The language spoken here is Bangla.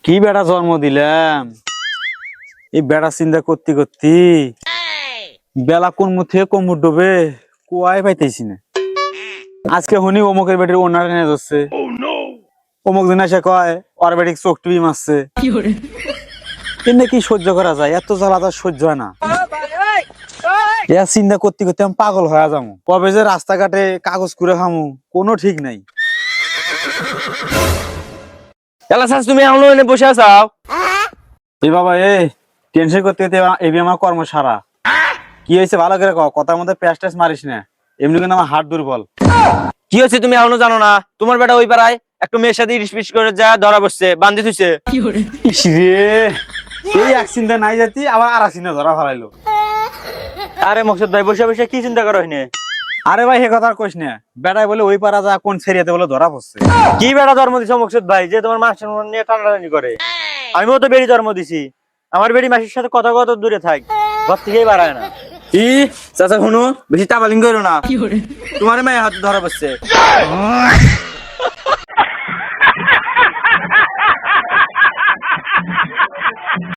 কি বেটা জন্ম দিলাম, এই বেটা চিন্তা করতে করতে বেলা কোন মুখে কোমর ডোবে কুয়াই পাইতেছি না। আজকে শুনি অমুকের বেটির ওনার এনে যাচ্ছে, অমুক দিন এসে কয় ওর বেটিক চোখ টিপি মারছে। এনে কি সহ্য করা যায়? এত জ্বালা তার সহ্য হয় না। এর চিন্তা করতে করতে আমি পাগল হয়ে যাবো। কবে যে রাস্তাঘাটে কাগজ করে খামু কোনো ঠিক নাই। তুমি এখনো এনে বসে আছো? এই বাবা টেনশন করতে করতে এবি আমার কর্ম সারা। কি হয়েছে ভালো করে কও, কথার মধ্যে প্যাচ ট্যাচ মারিস না, এমনি কিন্তু আমার হাত দুর্বল। কি হচ্ছে তুমি এখনো জানো না? তোমার বেটা ওই পাড়ায় একটা মেয়ের সাথে ইরিশ করে যা ধরা বসছে, বান্ধি থুইছে। এই এক চিন্তা নাই যাতি আবার আর চিন্তা ধরা ফেলাইলো। আরে মকসুদ ভাই বসে বসে কি চিন্তা করো হইনে? আরে ভাই হে কথা আর কইস না, বেটাই বলে ওই পাড়া যা কোন সেরিয়াতে বলে ধরা পড়ছে। কি বেটা জন্ম দিছো মকসুদ ভাই যে তোমার মাসের মন নিয়ে টানাটানি করে? আমিও তো বেড়ি জন্ম দিছি, আমার বেড়ি মাসির সাথে কথা কত দূরে থাক, ঘর থেকেই বাড়ায় না। ই চাচা শুনো, বেশি টাবালিং করো না, তোমার মায়ের হাতে ধরা পড়ছে।